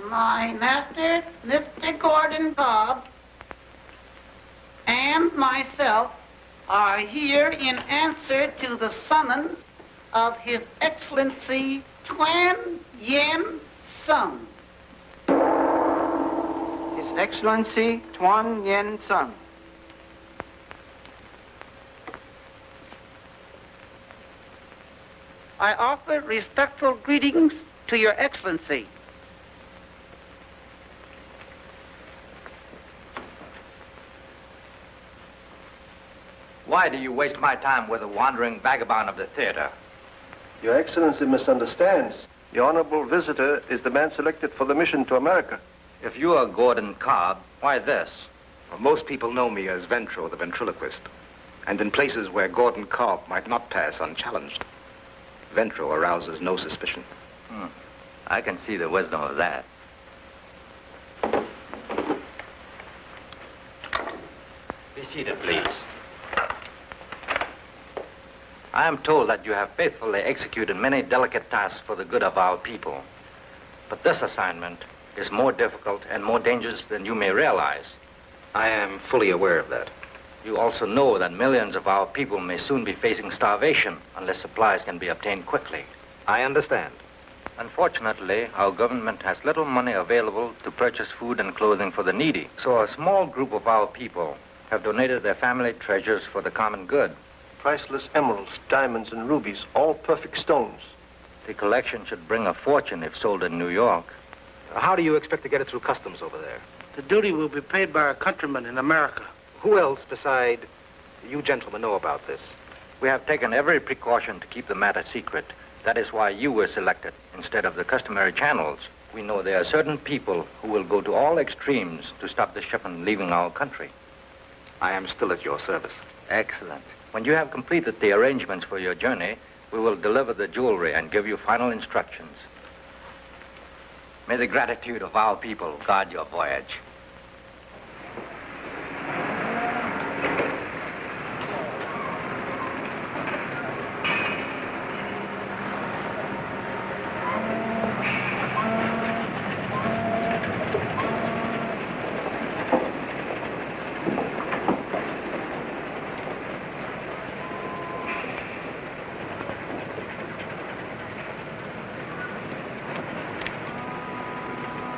My master, Mr. Gordon Cobb, and myself are here in answer to the summons of His Excellency Tuan Yen Sung. His Excellency Tuan Yen Sung. I offer respectful greetings to Your Excellency. Why do you waste my time with a wandering vagabond of the theater? Your Excellency misunderstands. The honorable visitor is the man selected for the mission to America. If you are Gordon Cobb, why this? Well, most people know me as Ventro, the ventriloquist. And in places where Gordon Cobb might not pass unchallenged, Ventro arouses no suspicion. I can see the wisdom of that. Be seated, please. I am told that you have faithfully executed many delicate tasks for the good of our people. But this assignment is more difficult and more dangerous than you may realize. I am fully aware of that. You also know that millions of our people may soon be facing starvation unless supplies can be obtained quickly. I understand. Unfortunately, our government has little money available to purchase food and clothing for the needy. So a small group of our people have donated their family treasures for the common good. Priceless emeralds, diamonds, and rubies, all perfect stones. The collection should bring a fortune if sold in New York. How do you expect to get it through customs over there? The duty will be paid by our countrymen in America. Who else beside you gentlemen know about this? We have taken every precaution to keep the matter secret. That is why you were selected instead of the customary channels. We know there are certain people who will go to all extremes to stop the shipment leaving our country. I am still at your service. Excellent. When you have completed the arrangements for your journey, we will deliver the jewelry and give you final instructions. May the gratitude of our people guard your voyage.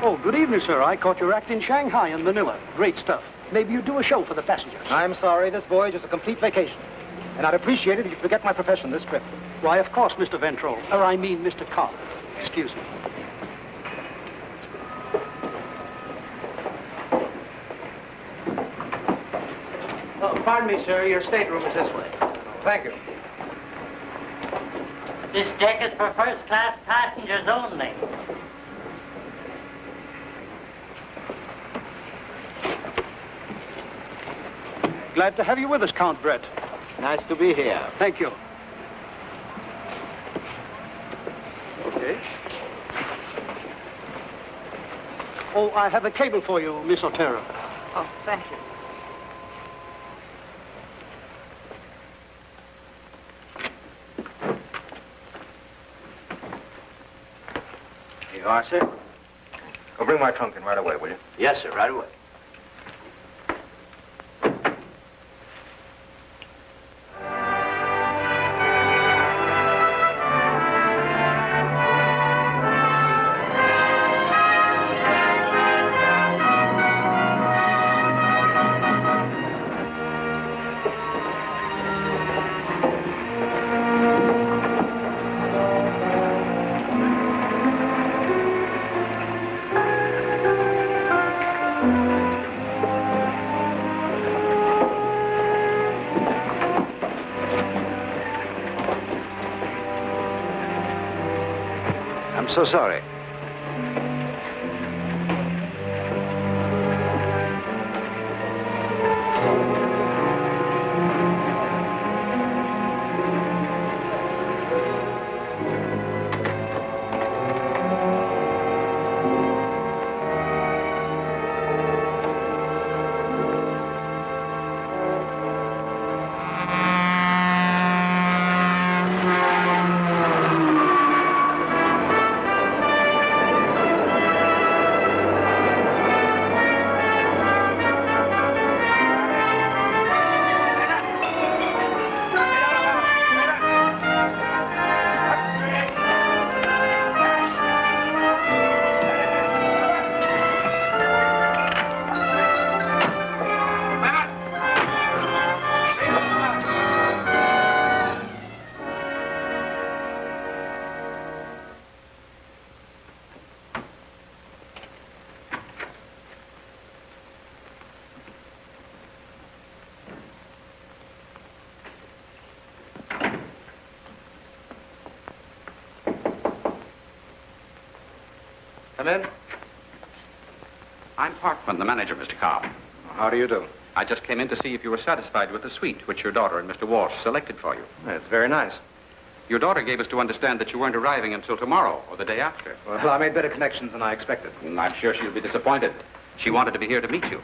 Oh, good evening, sir. I caught your act in Shanghai and Manila. Great stuff. Maybe you do a show for the passengers. I'm sorry. This voyage is a complete vacation. And I'd appreciate it if you'd forget my profession this trip. Why, of course, Mr. Ventrol. Or I mean, Mr. Cobb. Excuse me. Oh, pardon me, sir. Your stateroom is this way. Thank you. This deck is for first-class passengers only. Glad to have you with us, Count Brett. Nice to be here. Thank you. Okay. Oh, I have a cable for you, Miss Otero. Oh, thank you. Here you are, sir. Go bring my trunk in right away, will you? Yes, sir. Right away. I'm so sorry. Come in. I'm Parkman, the manager, Mr. Cobb. How do you do? I just came in to see if you were satisfied with the suite which your daughter and Mr. Walsh selected for you. It's very nice. Your daughter gave us to understand that you weren't arriving until tomorrow or the day after. Well, I made better connections than I expected. And I'm sure she'll be disappointed. She wanted to be here to meet you.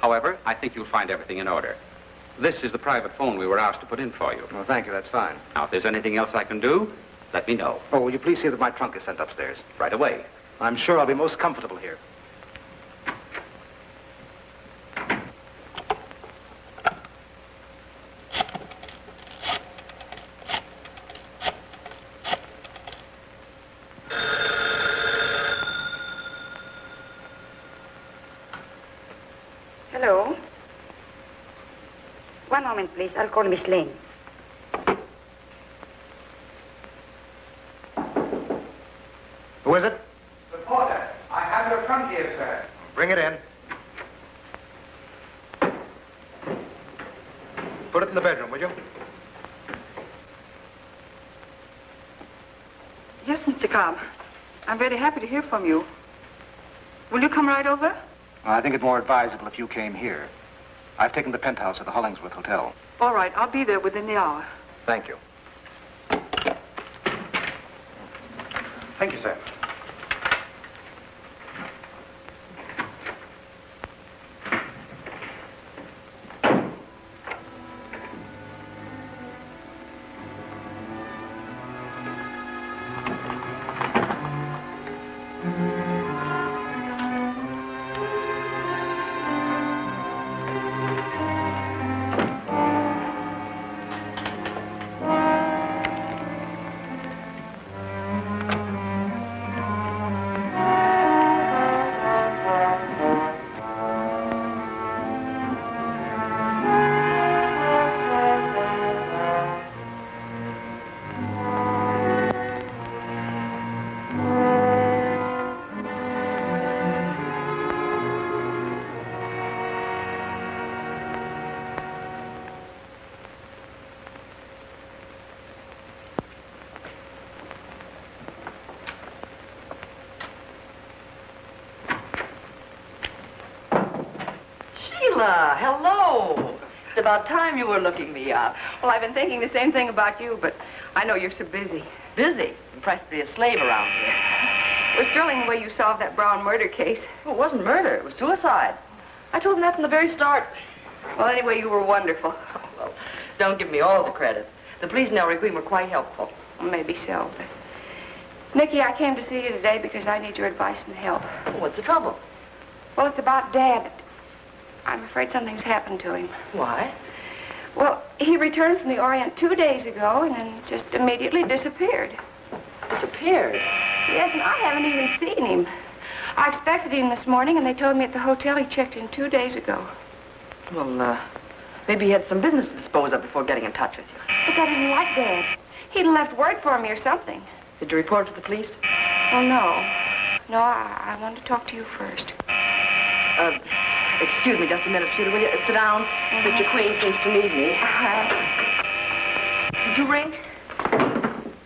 However, I think you'll find everything in order. This is the private phone we were asked to put in for you. Well, thank you. That's fine. Now, if there's anything else I can do, let me know. Oh, will you please see that my trunk is sent upstairs? Right away. I'm sure I'll be most comfortable here. Hello. One moment, please. I'll call Miss Lane. Who is it? The porter. I have your trunk here, sir. Bring it in. Put it in the bedroom, will you? Yes, Mr. Cobb. I'm very happy to hear from you. Will you come right over? I think it more advisable if you came here. I've taken the penthouse at the Hollingsworth Hotel. All right. I'll be there within the hour. Thank you. Thank you, sir. Hello. It's about time you were looking me up. Well, I've been thinking the same thing about you, but I know you're so busy. Busy? I'm practically a slave around here. It was thrilling the way you solved that Brown murder case. Well, it wasn't murder. It was suicide. I told them that from the very start. Well, anyway, you were wonderful. Well, don't give me all the credit. The police and Ellery Queen were quite helpful. Well, maybe so, but... Nicky, I came to see you today because I need your advice and help. Well, what's the trouble? Well, it's about Dad. I'm afraid something's happened to him. Why? Well, he returned from the Orient 2 days ago and then just immediately disappeared. Disappeared? Yes, and I haven't even seen him. I expected him this morning, and they told me at the hotel he checked in 2 days ago. Well, maybe he had some business to dispose of before getting in touch with you. But that isn't like Dad. He'd left word for me or something. Did you report it to the police? Oh, no. No, I wanted to talk to you first. Excuse me just a minute, Sheila, will you? Sit down. Mr. Queen seems to need me. Did you ring?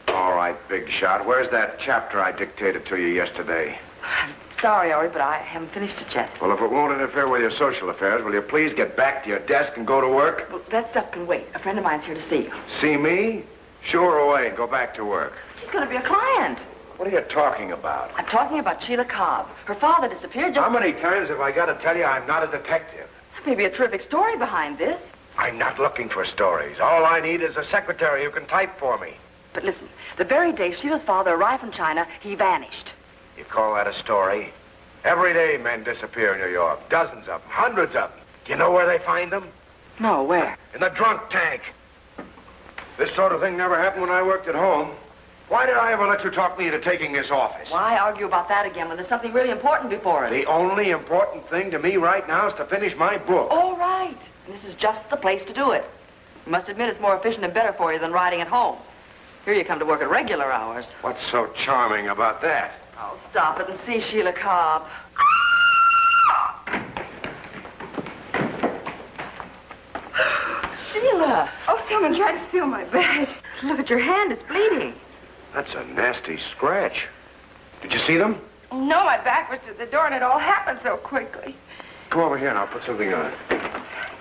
All right, big shot. Where's that chapter I dictated to you yesterday? I'm sorry, Ori, but I haven't finished it yet. Well, if it won't interfere with your social affairs, will you please get back to your desk and go to work? Well, that stuff can wait. A friend of mine's here to see you. See me? Shoo her away and go back to work. She's going to be a client. What are you talking about? I'm talking about Sheila Cobb. Her father disappeared just... How many times have I got to tell you I'm not a detective? There may be a terrific story behind this. I'm not looking for stories. All I need is a secretary who can type for me. But listen, the very day Sheila's father arrived from China, he vanished. You call that a story? Every day men disappear in New York. Dozens of them, hundreds of them. Do you know where they find them? No, where? In the drunk tank. This sort of thing never happened when I worked at home. Why did I ever let you talk me into taking this office? Why argue about that again when there's something really important before us? The only important thing to me right now is to finish my book. All right. And this is just the place to do it. You must admit it's more efficient and better for you than riding at home. Here you come to work at regular hours. What's so charming about that? Oh, stop it and see Sheila Cobb. Sheila! Oh, someone tried to steal my bag. Look at your hand. It's bleeding. That's a nasty scratch. Did you see them? No, my back was to the door and it all happened so quickly. Come over here and I'll put something on.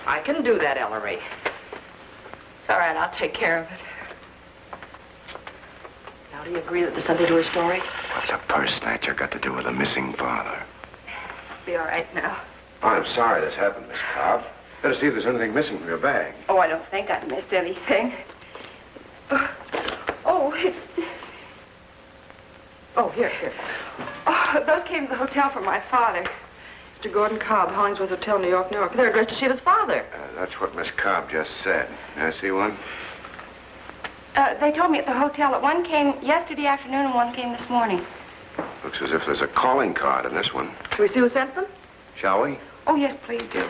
I can do that, Ellery. It's all right, I'll take care of it. Now, do you agree that there's something to her story? What's a purse snatcher got to do with a missing father? Be all right now. I'm sorry this happened, Miss Cobb. Better see if there's anything missing from your bag. Oh, I don't think I missed anything. Here. Oh, those came to the hotel from my father. Mr. Gordon Cobb, Hollingsworth Hotel, New York, New York. They're addressed to Sheila's father. That's what Miss Cobb just said. May I see one? They told me at the hotel that one came yesterday afternoon and one came this morning. Looks as if there's a calling card in this one. Can we see who sent them? Shall we? Oh, yes, please do.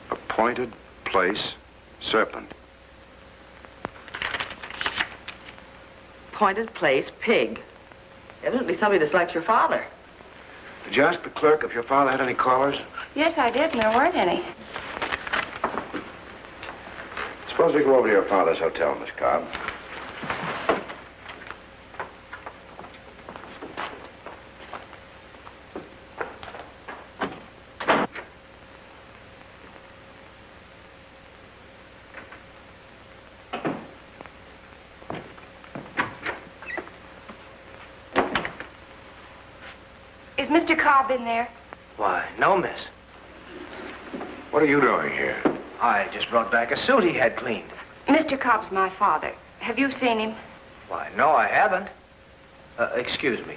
Appointed place, Serpent. Appointed place, Pig. Evidently somebody dislikes your father. Did you ask the clerk if your father had any callers? Yes, I did, and there weren't any. Suppose we go over to your father's hotel, Miss Cobb. Is Mr. Cobb in there? Why, no, miss. What are you doing here? I just brought back a suit he had cleaned. Mr. Cobb's my father. Have you seen him? Why, no, I haven't. Excuse me.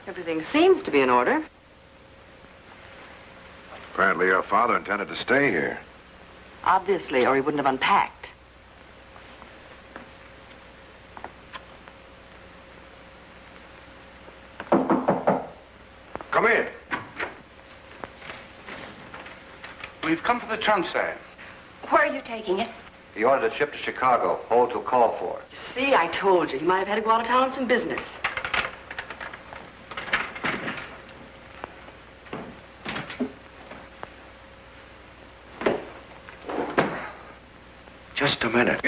Everything seems to be in order. Apparently your father intended to stay here. Obviously, or he wouldn't have unpacked. Come in. We've come for the trunk, sir. Where are you taking it? He ordered it shipped to Chicago. Hold to call for it. See, I told you. He might have had to go out of town on some business. Just a minute.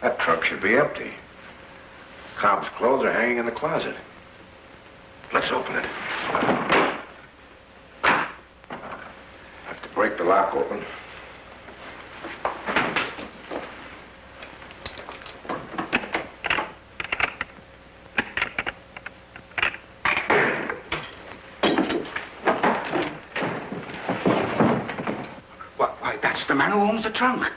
That trunk should be empty. Cobb's clothes are hanging in the closet. Let's open it. Have to break the lock open. Why, that's the man who owns the trunk.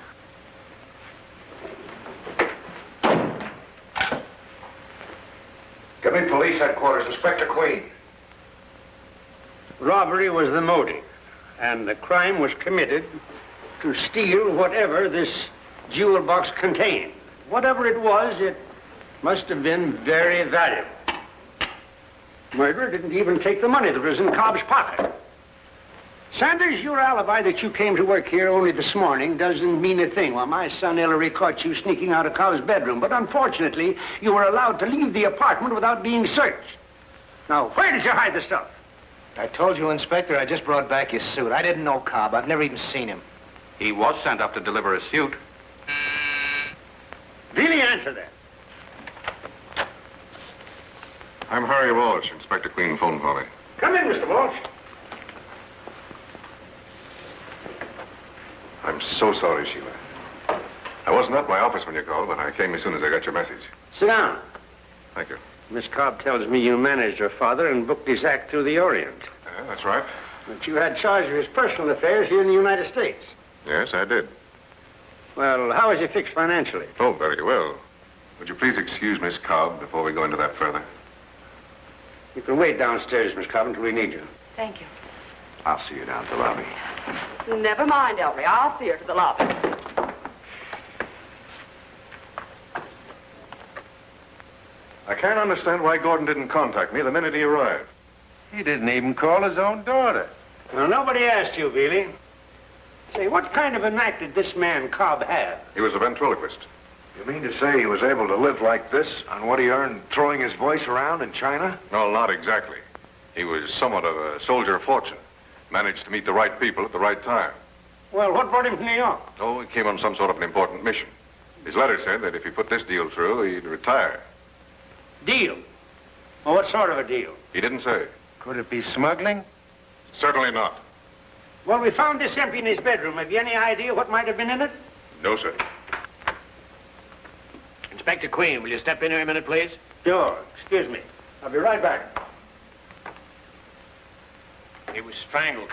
Give me police headquarters, Inspector Queen. Robbery was the motive, and the crime was committed to steal whatever this jewel box contained. Whatever it was, it must have been very valuable. Murderer didn't even take the money that was in Cobb's pocket. Sanders, your alibi that you came to work here only this morning doesn't mean a thing. Well, my son Ellery caught you sneaking out of Cobb's bedroom, but unfortunately, you were allowed to leave the apartment without being searched. Now, where did you hide the stuff? I told you, Inspector, I just brought back his suit. I didn't know Cobb. I've never even seen him. He was sent up to deliver a suit. Really answer that. I'm Harry Walsh. Inspector Queen phone for me. Come in, Mr. Walsh. I'm so sorry, Sheila. I wasn't at my office when you called, but I came as soon as I got your message. Sit down. Thank you. Miss Cobb tells me you managed her father and booked his act through the Orient. Yeah, that's right. But you had charge of his personal affairs here in the United States. Yes, I did. Well, how is he fixed financially? Oh, very well. Would you please excuse Miss Cobb before we go into that further? You can wait downstairs, Miss Cobb, until we need you. Thank you. I'll see you down at the lobby. Never mind, Ellery. I'll see her to the lobby. I can't understand why Gordon didn't contact me the minute he arrived. He didn't even call his own daughter. Well, nobody asked you, Bealey. Say, what kind of an act did this man Cobb have? He was a ventriloquist. You mean to say he was able to live like this on what he earned throwing his voice around in China? No, not exactly. He was somewhat of a soldier of fortune. Managed to meet the right people at the right time. Well, what brought him to New York? Oh, he came on some sort of an important mission. His letter said that if he put this deal through, he'd retire. Deal? Well, what sort of a deal? He didn't say. Could it be smuggling? Certainly not. Well, we found this empty in his bedroom. Have you any idea what might have been in it? No, sir. Inspector Queen, will you step in here a minute, please? Sure. Excuse me. I'll be right back. He was strangled.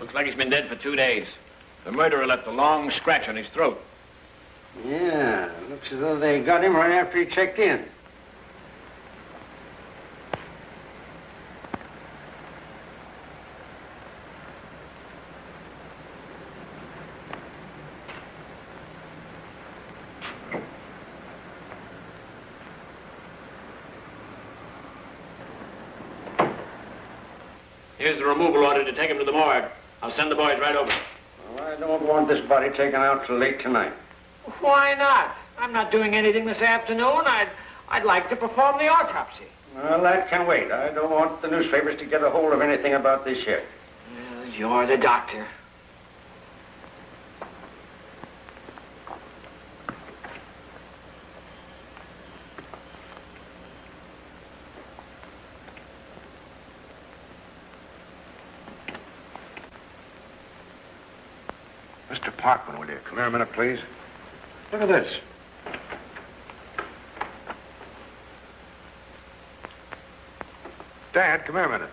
Looks like he's been dead for 2 days. The murderer left a long scratch on his throat. Yeah, looks as though they got him right after he checked in. Here's the removal order to take him to the morgue. I'll send the boys right over. Well, I don't want this body taken out till late tonight. Why not? I'm not doing anything this afternoon. I'd like to perform the autopsy. Well, that can wait. I don't want the newspapers to get a hold of anything about this yet. Well, you're the doctor. Mr. Parkman, will you come here a minute, please? Look at this. Dad, come here a minute.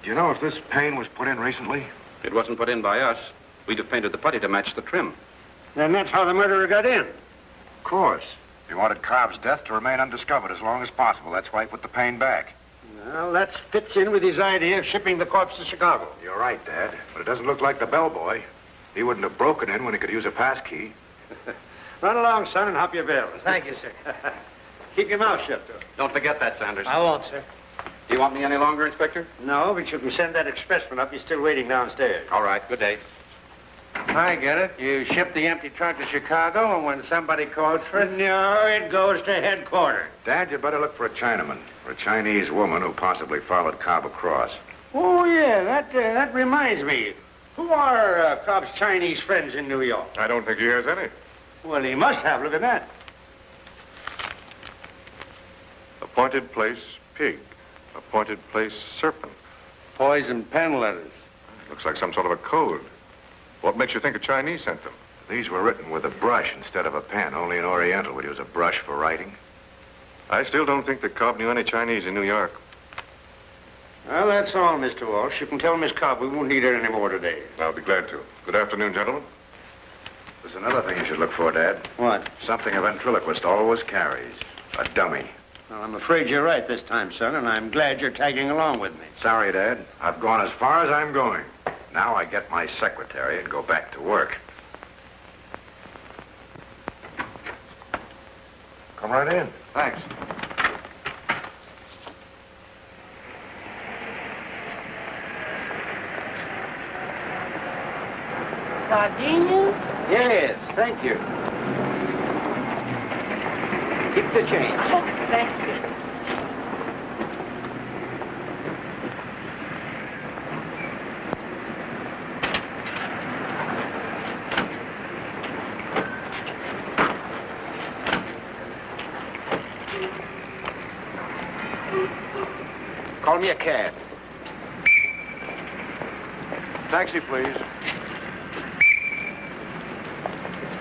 Do you know if this paint was put in recently? It wasn't put in by us. We'd have painted the putty to match the trim. Then that's how the murderer got in. Of course. He wanted Cobb's death to remain undiscovered as long as possible. That's why he put the paint back. Well, that fits in with his idea of shipping the corpse to Chicago. You're right, Dad. But it doesn't look like the bellboy. He wouldn't have broken in when he could use a pass key. Run along, son, and hop your bells. Thank you, sir. Keep your mouth shut, though. Don't forget that, Sanders. I won't, sir. Do you want me any longer, Inspector? No, but you can send that expressman up. He's still waiting downstairs. All right. Good day. I get it. You ship the empty trunk to Chicago, and when somebody calls for it... No, it goes to headquarters. Dad, you better look for a Chinaman, or a Chinese woman who possibly followed Cobb across. Oh, yeah, that reminds me. Who are Cobb's Chinese friends in New York? I don't think he has any. Well, he must have. Look at that. Appointed place, pig. Appointed place, serpent. Poison pen letters. Looks like some sort of a code. What makes you think a Chinese sent them? These were written with a brush instead of a pen. Only an Oriental would use a brush for writing. I still don't think that Cobb knew any Chinese in New York. Well, that's all, Mr. Walsh. You can tell Miss Cobb we won't need her anymore today. I'll be glad to. Good afternoon, gentlemen. There's another thing you should look for, Dad. What? Something a ventriloquist always carries. A dummy. Well, I'm afraid you're right this time, son, and I'm glad you're tagging along with me. Sorry, Dad. I've gone as far as I'm going. Now I get my secretary and go back to work. Come right in. Thanks. Gardenias? Yes, thank you. Keep the change. Oh, thank you. Call me a cab. Taxi, please.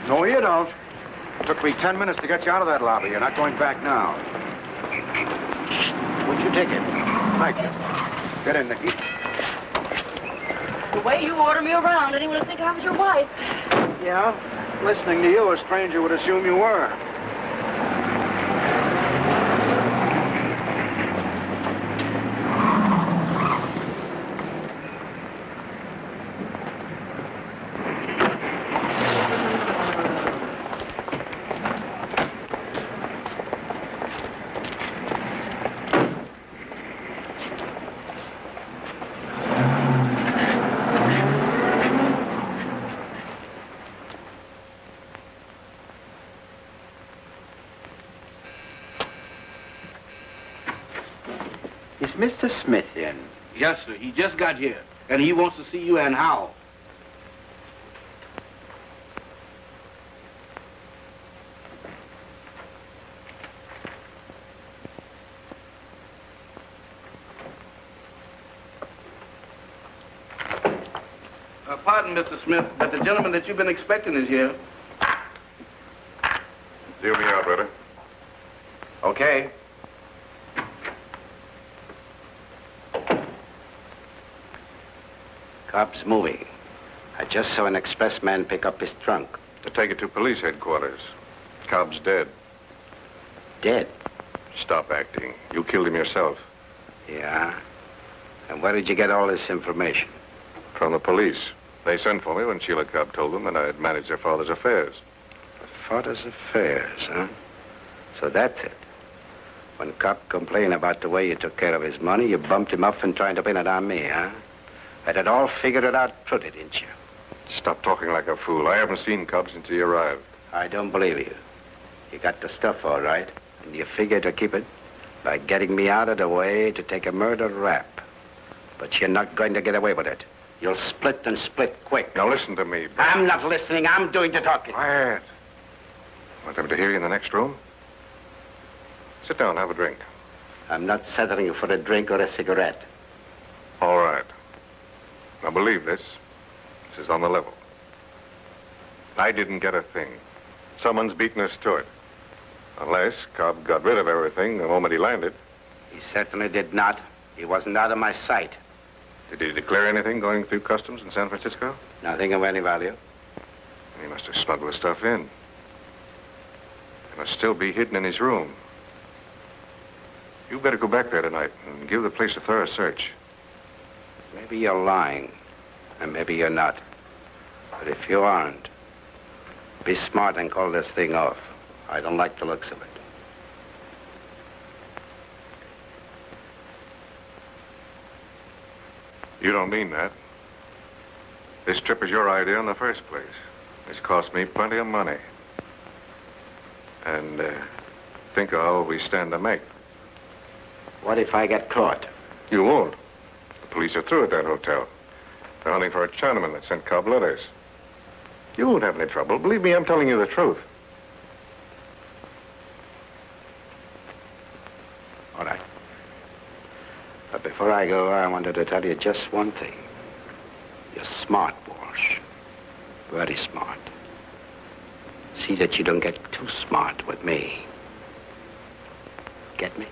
No, you don't. It took me 10 minutes to get you out of that lobby. You're not going back now. What's your ticket? Thank you. Get in, Nicky. The way you order me around, anyone would think I was your wife. Yeah? Listening to you, a stranger would assume you were. Mr. Smith in? Yes, sir. He just got here, and he wants to see you and how. Pardon, Mr. Smith, but the gentleman that you've been expecting is here. Deal me out, brother. Okay. Cobb's moving. I just saw an expressman pick up his trunk. To take it to police headquarters. Cobb's dead. Dead? Stop acting. You killed him yourself. Yeah? And where did you get all this information? From the police. They sent for me when Sheila Cobb told them that I had managed their father's affairs. Father's affairs, huh? So that's it. When Cobb complained about the way you took care of his money, you bumped him up and trying to pin it on me, huh? Had it all figured it out pretty, didn't you? Stop talking like a fool. I haven't seen Cobb since he arrived. I don't believe you. You got the stuff all right, and you figure to keep it by getting me out of the way to take a murder rap. But you're not going to get away with it. You'll split and split quick. Now listen to me, Bert. I'm not listening. I'm doing the talking. Quiet. Want them to hear you in the next room? Sit down, have a drink. I'm not settling you for a drink or a cigarette. All right. Now believe this. This is on the level. I didn't get a thing. Someone's beaten us to it. Unless Cobb got rid of everything the moment he landed. He certainly did not. He wasn't out of my sight. Did he declare anything going through customs in San Francisco? Nothing of any value. He must have smuggled the stuff in. It must still be hidden in his room. You better go back there tonight and give the place a thorough search. Maybe you're lying, and maybe you're not. But if you aren't, be smart and call this thing off. I don't like the looks of it. You don't mean that. This trip is your idea in the first place. It's cost me plenty of money. And think of all we stand to make. What if I get caught? You won't. The police are through at that hotel. They're hunting for a Chinaman that sent Cobb letters. You won't have any trouble. Believe me, I'm telling you the truth. All right. But before I go, I wanted to tell you just one thing. You're smart, Walsh. Very smart. See that you don't get too smart with me. Get me?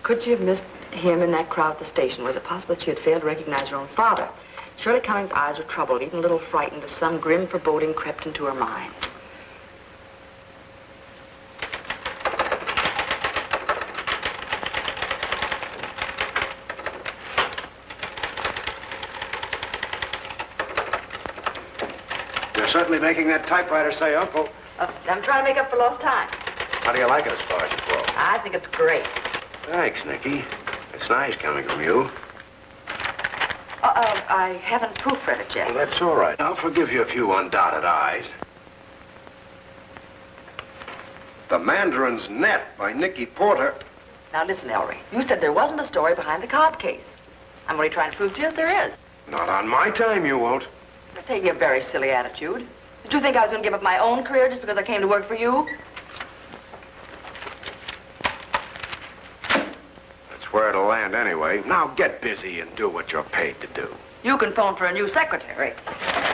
Could you have missed him in that crowd at the station? Was it possible that you had failed to recognize your own father? Shirley Cummings' eyes were troubled, even a little frightened, as some grim foreboding crept into her mind. You're certainly making that typewriter say uncle. I'm trying to make up for lost time. How do you like it as far as you go? I think it's great. Thanks, Nicky. It's nice coming from you. I haven't proofread it yet. Well, that's all right. I'll forgive you a few undotted I's. The Mandarin's Net by Nicky Porter. Now listen, Ellery. You said there wasn't a story behind the Cobb case. I'm only trying to prove to you that there is. Not on my time, you won't. You're taking a very silly attitude. Did you think I was going to give up my own career just because I came to work for you? That's where it'll land anyway. Now get busy and do what you're paid to do. You can phone for a new secretary.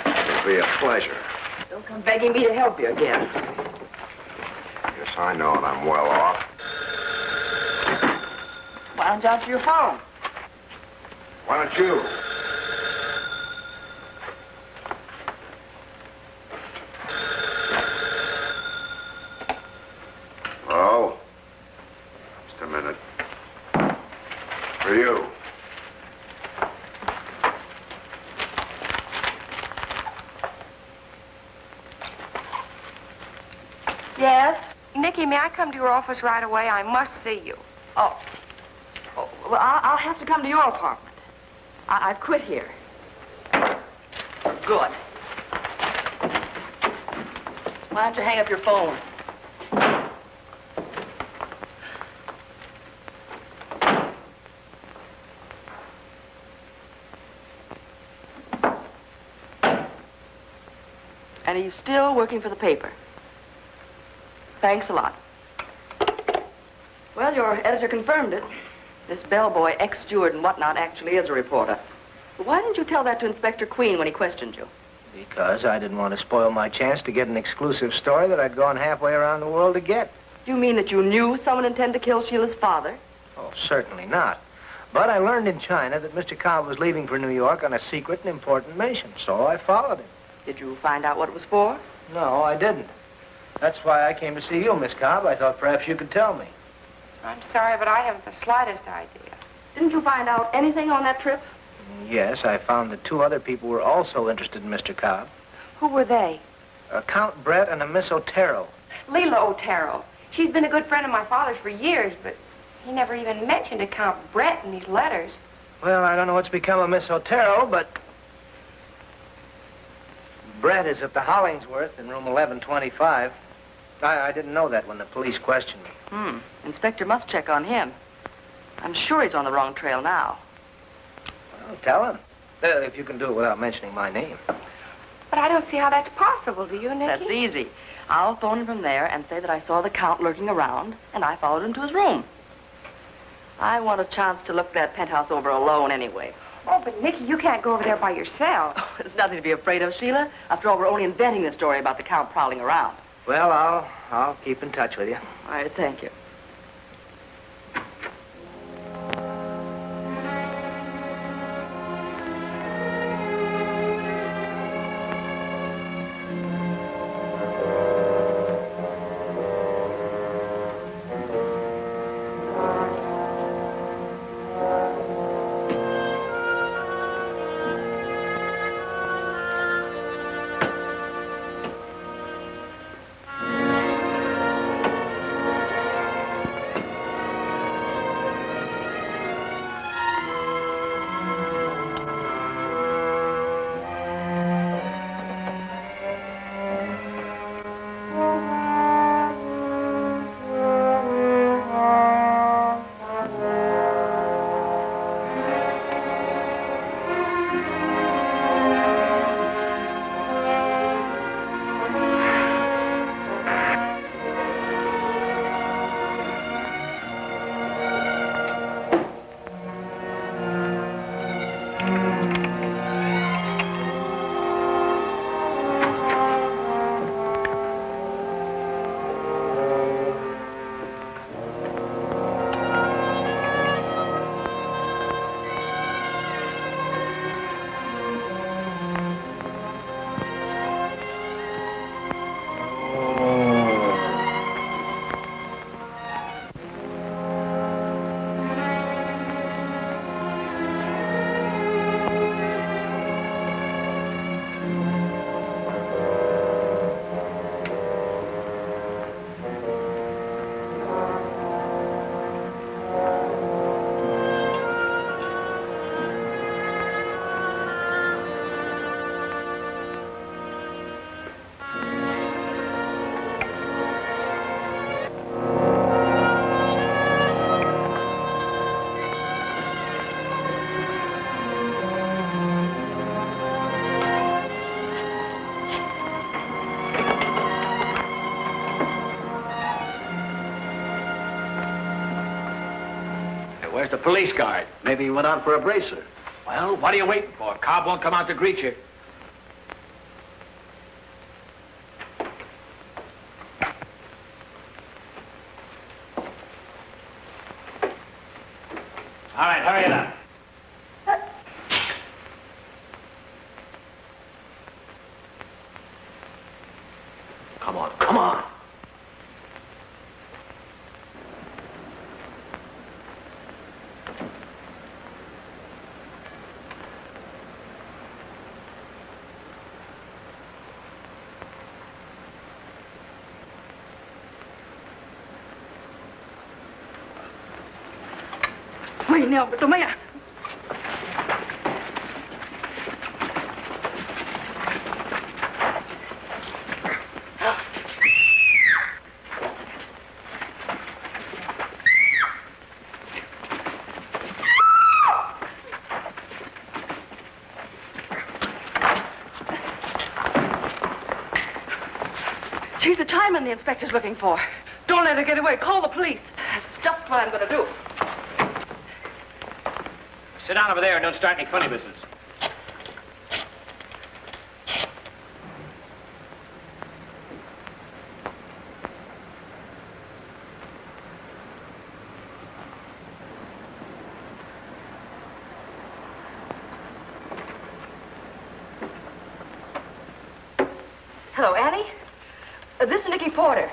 It'll be a pleasure. Don't come begging me to help you again. Yes, I know that I'm well off. Why don't you answer your phone? Why don't you? Oh. Just a minute. For you. Yes? Nicky, may I come to your office right away? I must see you. Oh, well, I'll have to come to your apartment. I've quit here. Good. Why don't you hang up your phone? And he's still working for the paper. Thanks a lot. Well, your editor confirmed it. This bellboy, ex-steward and whatnot, actually is a reporter. But why didn't you tell that to Inspector Queen when he questioned you? Because I didn't want to spoil my chance to get an exclusive story that I'd gone halfway around the world to get. You mean that you knew someone intended to kill Sheila's father? Oh, certainly not. But I learned in China that Mr. Cobb was leaving for New York on a secret and important mission, so I followed him. Did you find out what it was for? No, I didn't. That's why I came to see you, Miss Cobb. I thought perhaps you could tell me. I'm sorry, but I haven't the slightest idea. Didn't you find out anything on that trip? Yes, I found that 2 other people were also interested in Mr. Cobb. Who were they? Count Brett and a Miss Otero. Leila Otero. She's been a good friend of my father's for years, but he never even mentioned a Count Brett in these letters. Well, I don't know what's become of Miss Otero, but Brett is at the Hollingsworth in room 1125. I didn't know that when the police questioned me. Inspector must check on him. I'm sure he's on the wrong trail now. Well, tell him. If you can do it without mentioning my name. But I don't see how that's possible, do you, Nicky? That's easy. I'll phone him from there and say that I saw the Count lurking around, and I followed him to his room. I want a chance to look that penthouse over alone anyway. Oh, but Nicky, you can't go over there by yourself. Oh, there's nothing to be afraid of, Sheila. After all, we're only inventing the story about the Count prowling around. Well, I'll keep in touch with you. All right, thank you. Where's the police guard? Maybe he went out for a bracer. Well, what are you waiting for? Cobb won't come out to greet you. All right, hurry it up. Come on, come on. Ay, Neo, tumaya. the inspector's looking for. Don't let her get away. Call the police. That's just what I'm going to do. Sit down over there and don't start any funny business. Hello, Annie. This is Nicky Porter.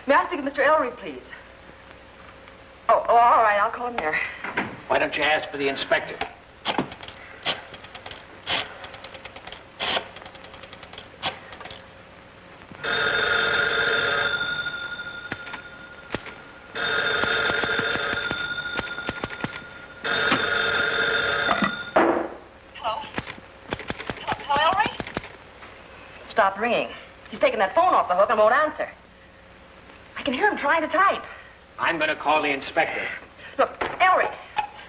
May I speak with Mr. Ellery, please? Oh, all right. I'll call him there. Why don't you ask for the inspector? Stopped ringing. He's taken that phone off the hook and won't answer. I can hear him trying to type. I'm going to call the inspector. Look, Ellery,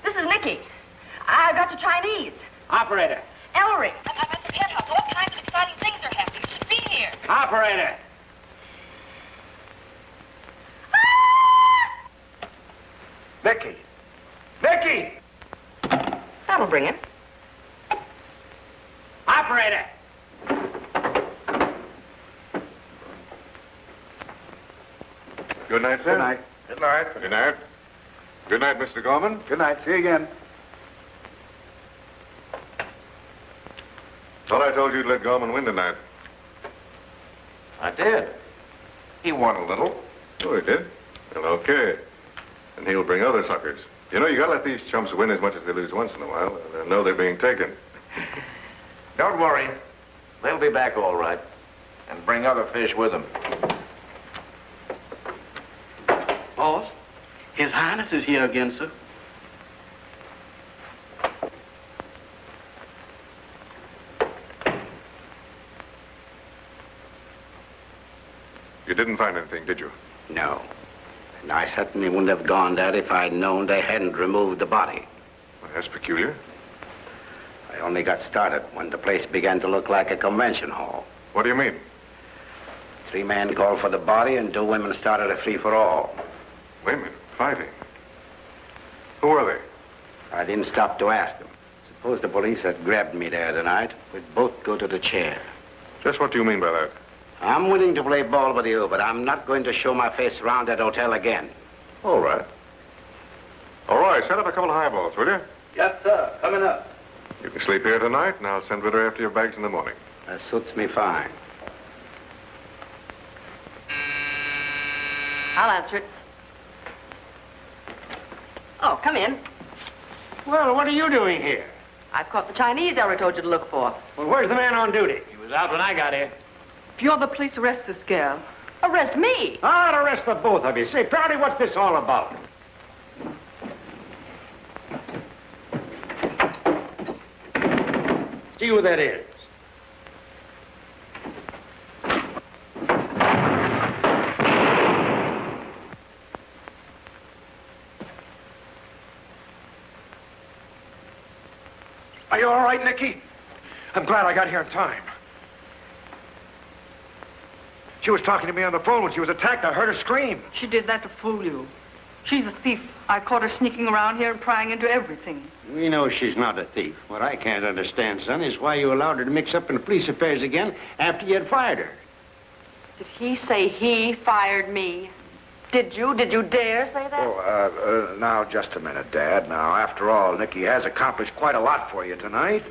this is Nicky. I got your Chinese. Operator. Ellery. I'm at the Penthouse. All kinds of exciting things are happening. You should be here. Operator. Nicky! Nicky! That'll bring him. Operator. Good night, sir. Good night. Good night. Good night. Good night, Mr. Gorman. Good night. See you again. Thought I told you to let Gorman win tonight. I did. He won a little. Oh, he did? Well, okay. And he'll bring other suckers. You know, you gotta let these chumps win as much as they lose once in a while. They'll know they're being taken. Don't worry. They'll be back all right. And bring other fish with them. Boss, His Highness is here again, sir. You didn't find anything, did you? No. And I certainly wouldn't have gone there if I'd known they hadn't removed the body. Well, that's peculiar. I only got started when the place began to look like a convention hall. What do you mean? 3 men called for the body and 2 women started a free-for-all. Women fighting. Who are they? I didn't stop to ask them. Suppose the police had grabbed me there tonight, we'd both go to the chair. Just what do you mean by that? I'm willing to play ball with you, but I'm not going to show my face around that hotel again. All right. All right, set up a couple of highballs, will you? Yes, sir. Coming up. You can sleep here tonight, and I'll send Ritter after your bags in the morning. That suits me fine. I'll answer it. Oh, come in. Well, what are you doing here? I've caught the Chinese Ellery told you to look for. Well, where's the man on duty? He was out when I got here. If you're the police, arrest this gal. Arrest me? I'll arrest the both of you. Say, Prouty, what's this all about? See who that is. Are you all right, Nicky? I'm glad I got here in time. She was talking to me on the phone when she was attacked. I heard her scream. She did that to fool you. She's a thief. I caught her sneaking around here and prying into everything. We know she's not a thief. What I can't understand, son, is why you allowed her to mix up in police affairs again after you had fired her. Did he say he fired me? Did you? Did you dare say that? Oh, now, just a minute, Dad. Now, after all, Nicky has accomplished quite a lot for you tonight.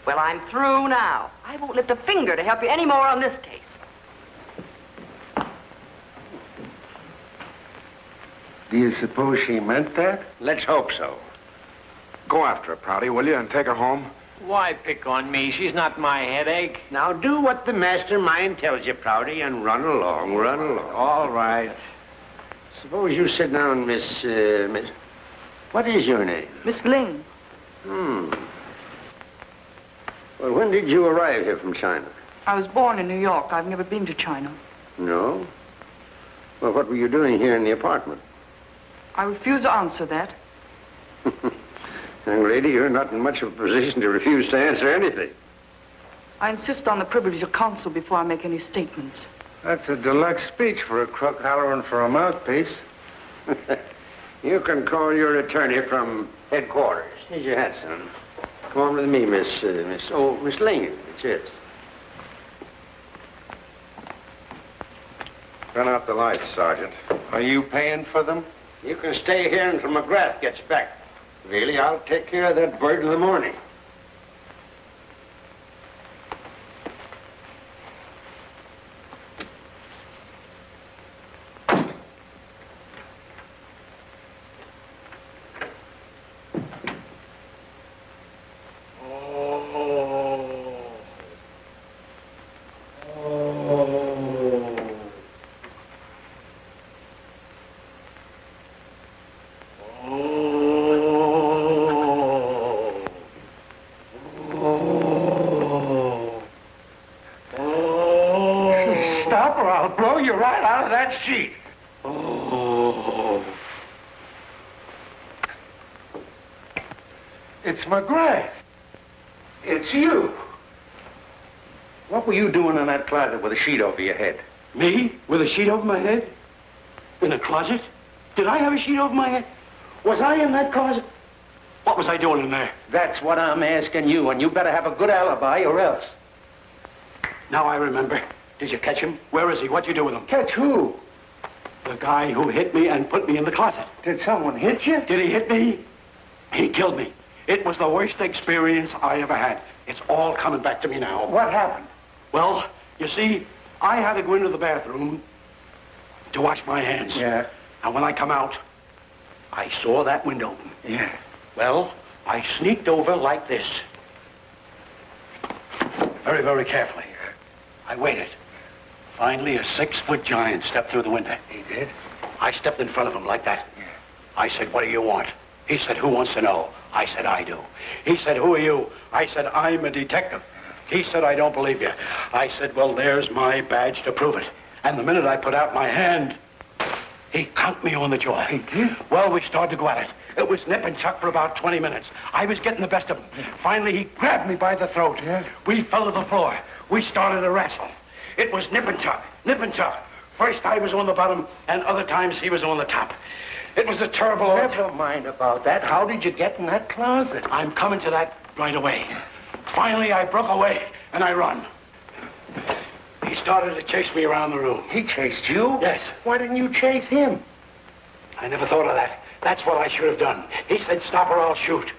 Well, I'm through now. I won't lift a finger to help you any more on this case. Do you suppose she meant that? Let's hope so. Go after her, Prouty, will you, and take her home? Why pick on me? She's not my headache. Now, do what the mastermind tells you, Prouty, and run along, run along. All right. Suppose you sit down, Miss... What is your name? Miss Ling. Well, when did you arrive here from China? I was born in New York. I've never been to China. No? Well, what were you doing here in the apartment? I refuse to answer that. Young lady, you're not in much of a position to refuse to answer anything. I insist on the privilege of counsel before I make any statements. That's a deluxe speech for a crook hollering for a mouthpiece. You can call your attorney from headquarters. Here's your hat, son. Come on with me, Miss Lincoln. It's it. Turn out the lights, Sergeant. Are you paying for them? You can stay here until McGrath gets back. Really, I'll take care of that bird in the morning. Sheet. Oh. It's McGrath. It's you. What were you doing in that closet with a sheet over your head? Me? With a sheet over my head? In a closet? Did I have a sheet over my head? Was I in that closet? What was I doing in there? That's what I'm asking you, and you better have a good alibi or else. Now I remember. Did you catch him? Where is he? What'd you do with him? Catch who? The guy who hit me and put me in the closet. Did someone hit you? Did he hit me? He killed me. It was the worst experience I ever had. It's all coming back to me now. What happened? Well, you see, I had to go into the bathroom to wash my hands. Yeah. And when I come out, I saw that window open. Yeah. Well, I sneaked over like this. Very, very carefully. I waited. Finally, a 6-foot giant stepped through the window. He did? I stepped in front of him like that. Yeah. I said, what do you want? He said, who wants to know? I said, I do. He said, who are you? I said, I'm a detective. He said, I don't believe you. I said, well, there's my badge to prove it. And the minute I put out my hand, he conked me on the jaw. He did? Well, we started to go at it. It was nip and tuck for about 20 minutes. I was getting the best of him. Finally, he grabbed me by the throat. Yeah? We fell to the floor. We started to wrestle. It was nip and tuck, nip and tuck. First I was on the bottom, and other times he was on the top. It was a terrible... Never mind about that. How did you get in that closet? I'm coming to that right away. Finally, I broke away, and I run. He started to chase me around the room. He chased you? Yes. Why didn't you chase him? I never thought of that. That's what I should have done. He said, stop or I'll shoot.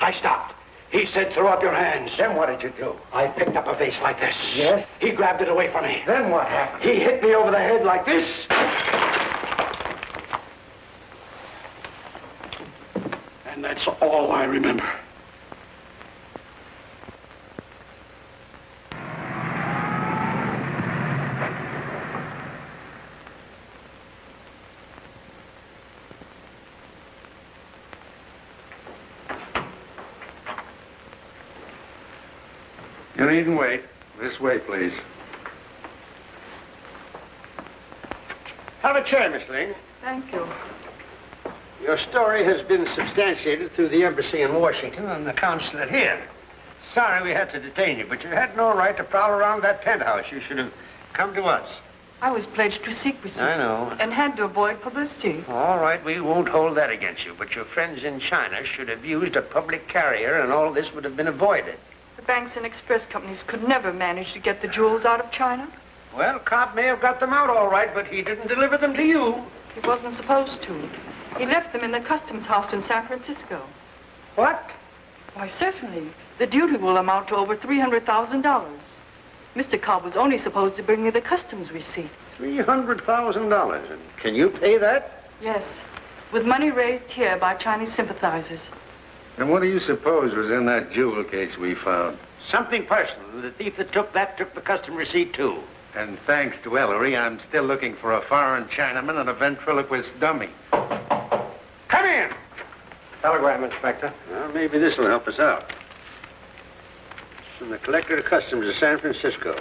I stopped. He said, throw up your hands. Then what did you do? I picked up a vase like this. Yes? He grabbed it away from me. Then what happened? He hit me over the head like this. And that's all I remember. You needn't wait. This way, please. Have a chair, Miss Ling. Thank you. Your story has been substantiated through the embassy in Washington and the consulate here. Sorry we had to detain you, but you had no right to prowl around that penthouse. You should have come to us. I was pledged to secrecy. I know. And had to avoid publicity. All right, we won't hold that against you, but your friends in China should have used a public carrier, and all this would have been avoided. The banks and express companies could never manage to get the jewels out of China. Well, Cobb may have got them out all right, but he didn't deliver them to you. He wasn't supposed to. He left them in the customs house in San Francisco. What? Why, certainly. The duty will amount to over $300,000. Mr. Cobb was only supposed to bring me the customs receipt. $300,000. And can you pay that? Yes, with money raised here by Chinese sympathizers. And what do you suppose was in that jewel case we found? Something personal. The thief that took that took the custom receipt, too. And thanks to Ellery, I'm still looking for a foreign Chinaman and a ventriloquist dummy. Come in! Telegram, Inspector. Well, maybe this will help us out. From the Collector of Customs of San Francisco.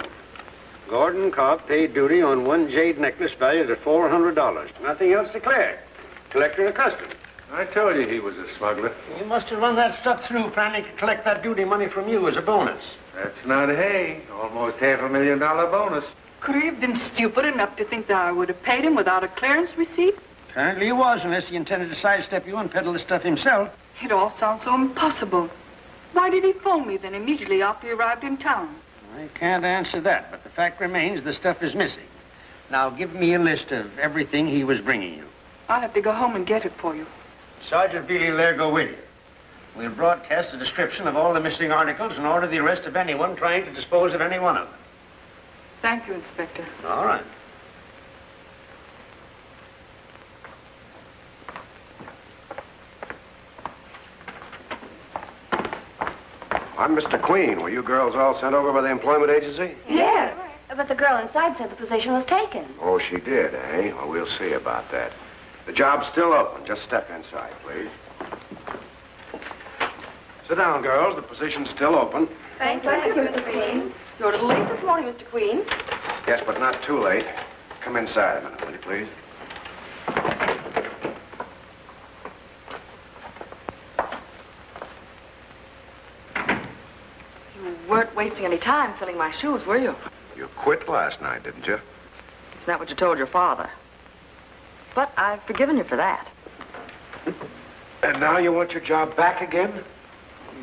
Gordon Cobb paid duty on one jade necklace valued at $400. Nothing else declared. Collector of Customs. I told you he was a smuggler. You must have run that stuff through planning to collect that duty money from you as a bonus. That's not hay. Almost $500,000 bonus. Could he have been stupid enough to think that I would have paid him without a clearance receipt? Apparently he was, unless he intended to sidestep you and peddle the stuff himself. It all sounds so impossible. Why did he phone me then immediately after he arrived in town? I can't answer that, but the fact remains the stuff is missing. Now, give me a list of everything he was bringing you. I'll have to go home and get it for you. Sergeant Bealey will there go with you. We'll broadcast a description of all the missing articles and order the arrest of anyone trying to dispose of any one of them. Thank you, Inspector. All right. I'm Mr. Queen. Were you girls all sent over by the employment agency? Yes. But the girl inside said the position was taken. Oh, she did, eh? Well, we'll see about that. The job's still open. Just step inside, please. Sit down, girls. The position's still open. Thank you, Mr. Queen. You're a little late this morning, Mr. Queen. Yes, but not too late. Come inside a minute, will you, please? You weren't wasting any time filling my shoes, were you? You quit last night, didn't you? It's not what you told your father. But I've forgiven you for that. And now you want your job back again?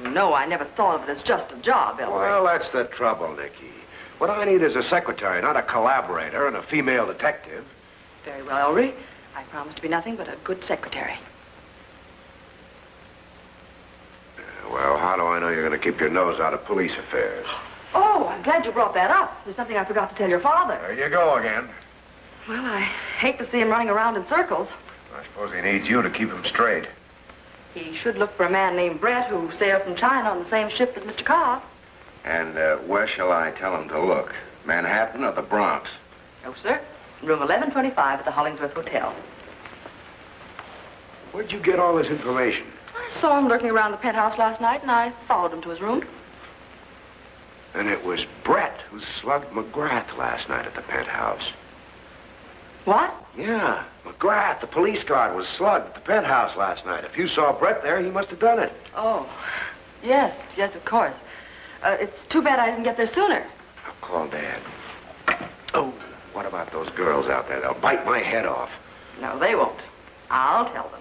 No, I never thought of it as just a job, Ellery. Well, that's the trouble, Nicky. What I need is a secretary, not a collaborator and a female detective. Very well, Ellery. I promise to be nothing but a good secretary. Well, how do I know you're going to keep your nose out of police affairs? Oh, I'm glad you brought that up. There's something I forgot to tell your father. There you go again. Well, I hate to see him running around in circles. I suppose he needs you to keep him straight. He should look for a man named Brett who sailed from China on the same ship as Mr. Cobb. And where shall I tell him to look? Manhattan or the Bronx? No, sir. Room 1125 at the Hollingsworth Hotel. Where'd you get all this information? I saw him lurking around the penthouse last night, and I followed him to his room. And it was Brett who slugged McGrath last night at the penthouse. What? Yeah, McGrath, the police guard, was slugged at the penthouse last night. If you saw Brett there, he must have done it. Oh, yes, of course. It's too bad I didn't get there sooner. I'll call Dad. Oh, what about those girls out there? They'll bite my head off. No, they won't. I'll tell them.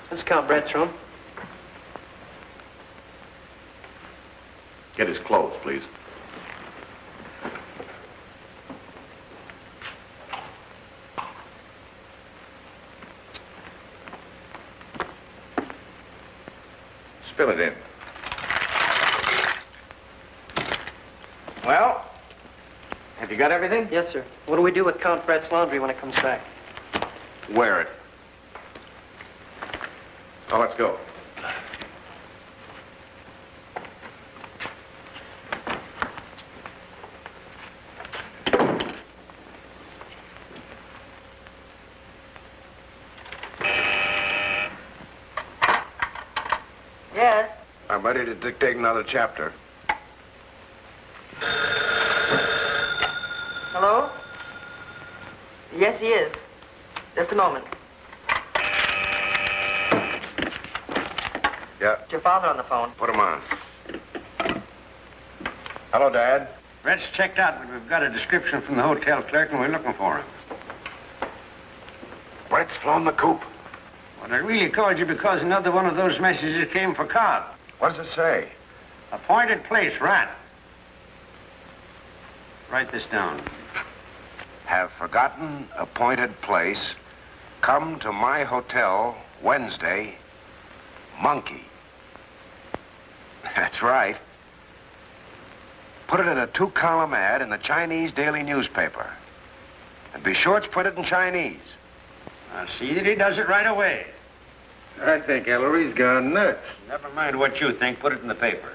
Let's count Brett's room. Get his clothes, please. Spill it in. Well, have you got everything? Yes, sir. What do we do with Count Brett's laundry when it comes back? Wear it. Now, let's go. Yes? I'm ready to dictate another chapter. Hello? Yes, he is. Just a moment. Yeah. It's your father on the phone. Put him on. Hello, Dad. Brett's checked out, but we've got a description from the hotel clerk, and we're looking for him. Brett's flown the coop. Well, I really called you because another one of those messages came for Cobb. What does it say? Appointed place, Rat. Write this down. Have forgotten appointed place. Come to my hotel Wednesday. Monkey. That's right. Put it in a 2-column ad in the Chinese daily newspaper. And be sure it's printed in Chinese. I'll see that he does it right away. I think Ellery's gone nuts. Never mind what you think. Put it in the paper.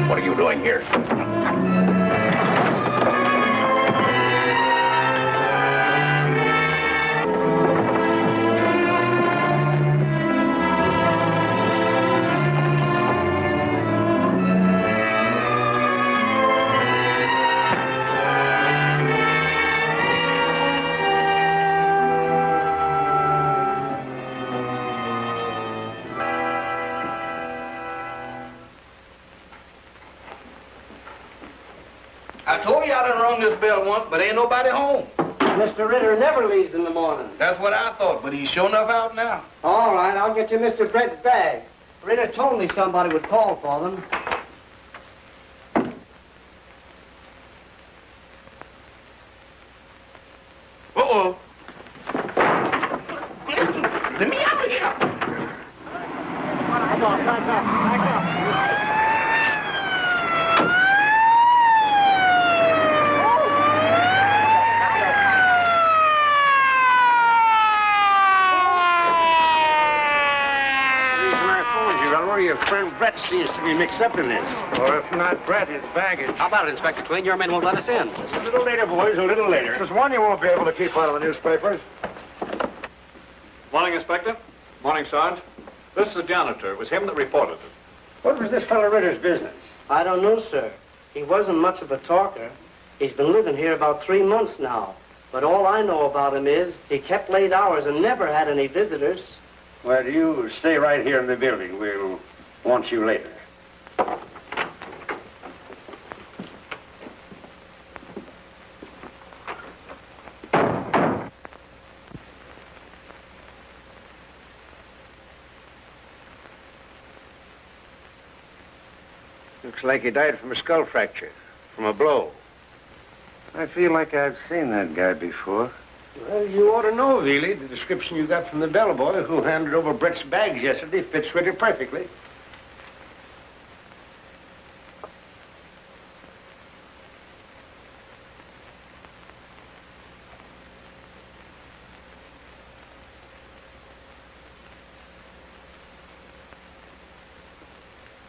What are you doing here? I told you I done rung this bell once, but ain't nobody home. Mr. Ritter never leaves in the morning. That's what I thought, but he's sure enough out now. All right, I'll get you Mr. Brett's bag. Ritter told me somebody would call for them. Uh-oh. Let me out of here. Back up, back up, back up. Your friend Brett seems to be mixed up in this. Or if not Brett, his baggage. How about it, Inspector Queen? Your men won't let us in. A little later, boys, a little later. There's one you won't be able to keep out of the newspapers. Morning, Inspector. Morning, Sarge. This is the janitor. It was him that reported it. What was this fellow Ritter's business? I don't know, sir. He wasn't much of a talker. He's been living here about 3 months now. But all I know about him is he kept late hours and never had any visitors. Well, you stay right here in the building. We'll want you later. Looks like he died from a skull fracture, from a blow. I feel like I've seen that guy before. Well, you ought to know, Veely. The description you got from the bellboy who handed over Brett's bags yesterday fits Ritter perfectly.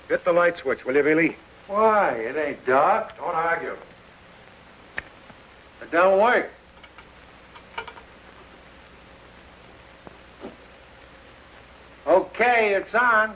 Hit the light switch, will you, Veely? Why? It ain't dark. Don't argue. It don't work. Okay, it's on.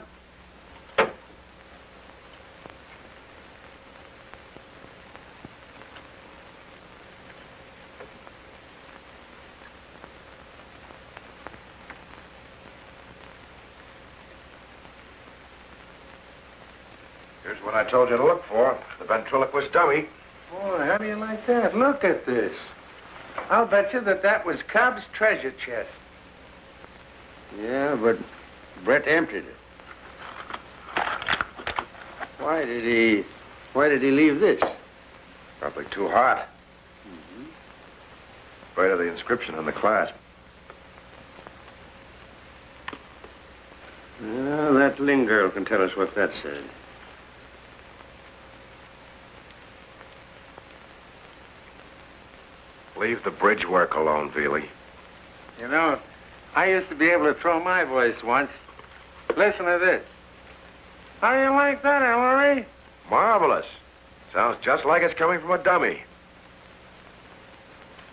Here's what I told you to look for. The ventriloquist dummy. Boy, how do you like that? Look at this. I'll bet you that was Cobb's treasure chest. Yeah, but Brett emptied it. Why did he leave this? Probably too hot. Afraid of the inscription on the clasp. Well, that Lynn girl can tell us what that said. Leave the bridge work alone, Veely. You know, I used to be able to throw my voice once. Listen to this. How do you like that, Ellery? Marvelous. Sounds just like it's coming from a dummy.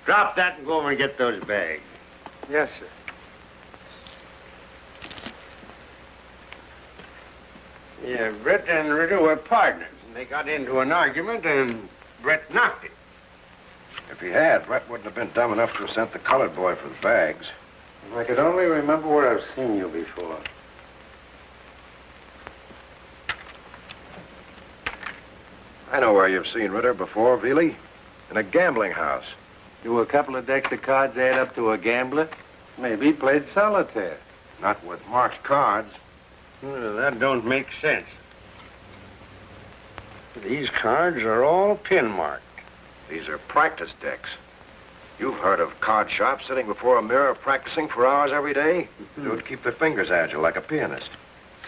Drop that and go over and get those bags. Yes, sir. Yeah, Brett and Ritter were partners, and they got into an argument, and Brett knocked him. If he had, Brett wouldn't have been dumb enough to have sent the colored boy for the bags. If I could only remember where I've seen you before. I know where you've seen Ritter before, Veely. In a gambling house. Do a couple of decks of cards add up to a gambler? Maybe he played solitaire. Not with marked cards. Well, that don't make sense. These cards are all pin marked. These are practice decks. You've heard of card shops sitting before a mirror practicing for hours every day? It would keep their fingers agile like a pianist.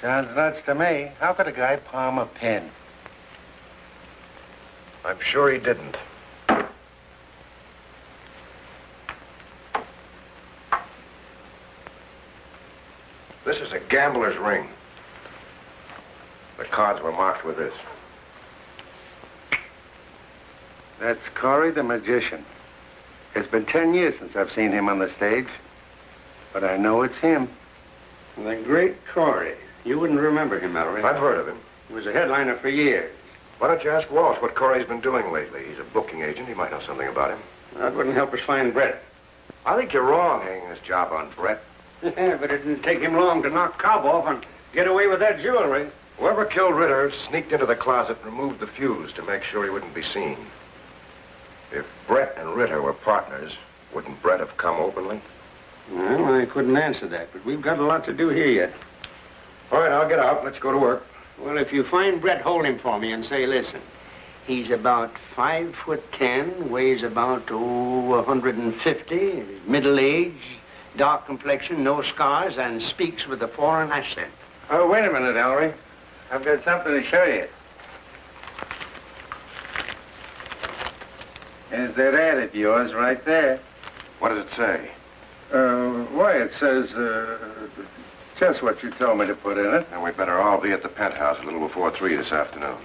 Sounds nuts to me. How could a guy palm a pen? I'm sure he didn't. This is a gambler's ring. The cards were marked with this. That's Corey the magician. It's been 10 years since I've seen him on the stage, but I know it's him. The great Corey. You wouldn't remember him, Ellery. I've heard of him. He was a headliner for years. Why don't you ask Walsh what Corey's been doing lately? He's a booking agent. He might know something about him. That wouldn't help us find Brett. I think you're wrong hanging this job on Brett. Yeah, but it didn't take him long to knock Cobb off and get away with that jewelry. Whoever killed Ritter sneaked into the closet and removed the fuse to make sure he wouldn't be seen. If Brett and Ritter were partners, wouldn't Brett have come openly? Well, I couldn't answer that, but we've got a lot to do here yet. All right, I'll get out. Let's go to work. Well, if you find Brett, hold him for me and say, listen, he's about 5'10", weighs about, 150, middle-aged, dark complexion, no scars, and speaks with a foreign accent. Oh, wait a minute, Ellery. I've got something to show you. There's that ad of yours right there. What does it say? Why, it says, just what you told me to put in it. And we better all be at the Penthouse a little before 3 this afternoon.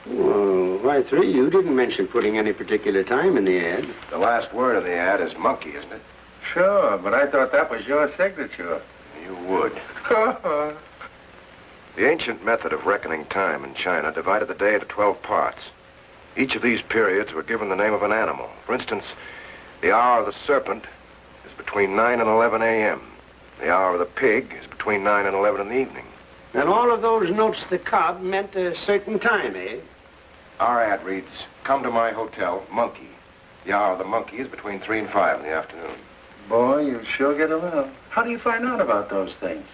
Well, why 3? You didn't mention putting any particular time in the ad. The last word in the ad is monkey, isn't it? Sure, but I thought that was your signature. You would. The ancient method of reckoning time in China divided the day into 12 parts. Each of these periods were given the name of an animal. For instance, the hour of the serpent is between 9 and 11 a.m. The hour of the pig is between 9 and 11 in the evening. And all of those notes to Cobb meant a certain time, eh? Our ad reads, come to my hotel, Monkey. The hour of the monkey is between 3 and 5 in the afternoon. Boy, you sure get around. How do you find out about those things?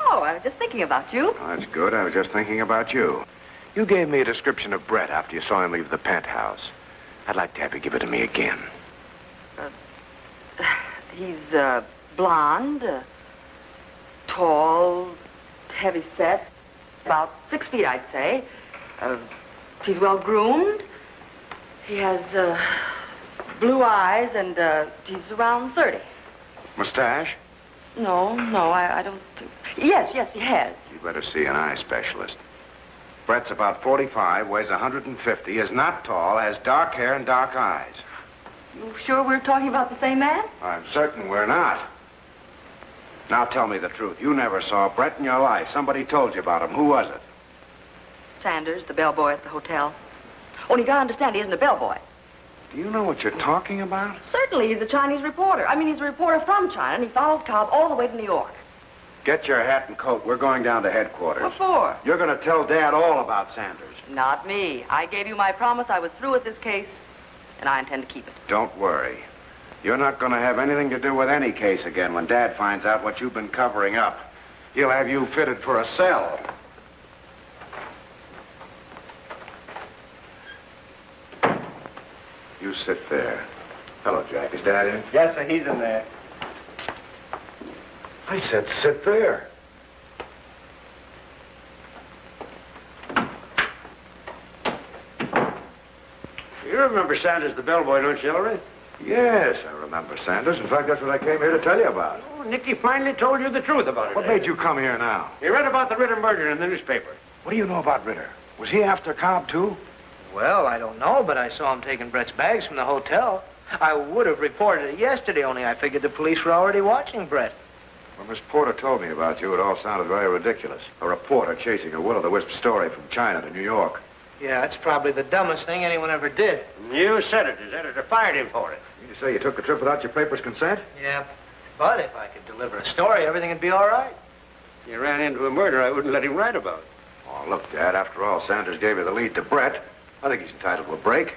Oh, I was just thinking about you. Oh, that's good. I was just thinking about you. You gave me a description of Brett after you saw him leave the Penthouse. I'd like to have you give it to me again. He's blonde, tall, heavy set, about 6 feet, I'd say. He's well groomed. He has blue eyes, and he's around 30. Mustache? No, I don't think. Yes, he has. You better see an eye specialist. Brett's about 45, weighs 150, is not tall, has dark hair and dark eyes. You sure we're talking about the same man? I'm certain we're not. Now tell me the truth. You never saw Brett in your life. Somebody told you about him. Who was it? Sanders, the bellboy at the hotel. Only you gotta understand, he isn't a bellboy. Do you know what you're talking about? Certainly, he's a Chinese reporter. I mean, he's a reporter from China, and he followed Cobb all the way to New York. Get your hat and coat. We're going down to headquarters. What for? You're going to tell Dad all about Sanders. Not me. I gave you my promise. I was through with this case, and I intend to keep it. Don't worry. You're not going to have anything to do with any case again when Dad finds out what you've been covering up. He'll have you fitted for a cell. You sit there. Hello, Jack. Is Dad in? Yes, sir, he's in there. I said sit there. You remember Sanders, the bellboy, don't you, Ellery? Yes, I remember Sanders. In fact, that's what I came here to tell you about. Oh, Nicky finally told you the truth about it. What made you come here now? He read about the Ritter murder in the newspaper. What do you know about Ritter? Was he after Cobb, too? Well, I don't know, but I saw him taking Brett's bags from the hotel. I would have reported it yesterday, only I figured the police were already watching Brett. When Miss Porter told me about you, it all sounded very ridiculous. A reporter chasing a will-o'-the-wisp story from China to New York. Yeah, it's probably the dumbest thing anyone ever did. You said it. His editor fired him for it. You say you took the trip without your paper's consent? Yeah, but if I could deliver a story, everything would be all right. If you ran into a murder, I wouldn't let him write about it. Oh, look, Dad, after all, Sanders gave you the lead to Brett. I think he's entitled to a break.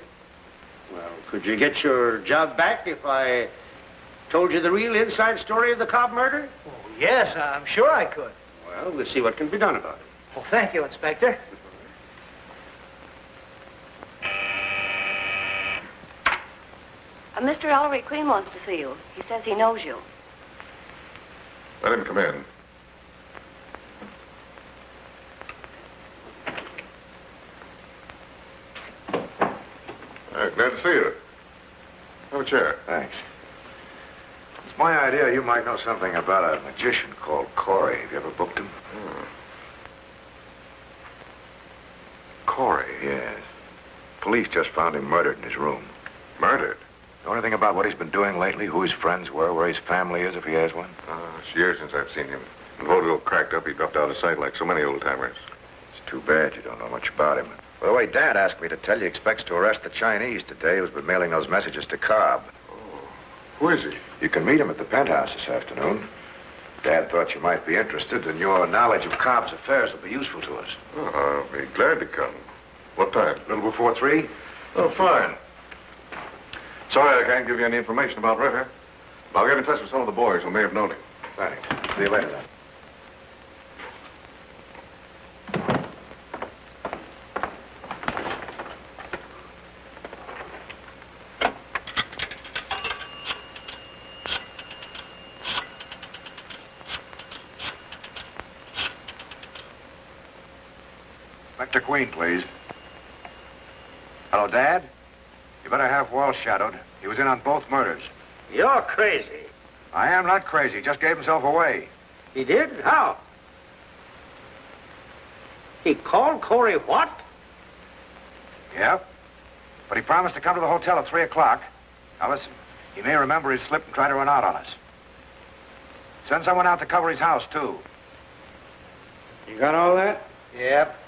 Well, could you get your job back if I told you the real inside story of the Cobb murder? Oh, yes, I'm sure I could. Well, we'll see what can be done about it. Well, thank you, Inspector. Mr. Ellery Queen wants to see you. He says he knows you. Let him come in. Glad to see you. Have a chair. Thanks. It's my idea you might know something about a magician called Corey. Have you ever booked him? Corey? Yes. Police just found him murdered in his room. Murdered? Know anything about what he's been doing lately? Who his friends were? Where his family is, if he has one? It's years since I've seen him. When Vaudeville cracked up, he dropped out of sight like so many old-timers. It's too bad you don't know much about him. By the way, Dad asked me to tell you he expects to arrest the Chinese today who's been mailing those messages to Cobb. Who is he? You can meet him at the Penthouse this afternoon. Dad thought you might be interested, and your knowledge of Cobb's affairs will be useful to us. Oh, I'll be glad to come. What time? A little before 3? Oh, fine. Sorry I can't give you any information about Ritter. I'll get in touch with some of the boys who may have known him. Thanks. See you later, then. Inspector Queen, please. Hello, Dad? You better have Walsh shadowed. He was in on both murders. You're crazy. I am not crazy. Just gave himself away. He did? How? He called Corey what? Yep. But he promised to come to the hotel at 3 o'clock. Now listen, he may remember his slip and try to run out on us. Send someone out to cover his house, too. You got all that? Yep.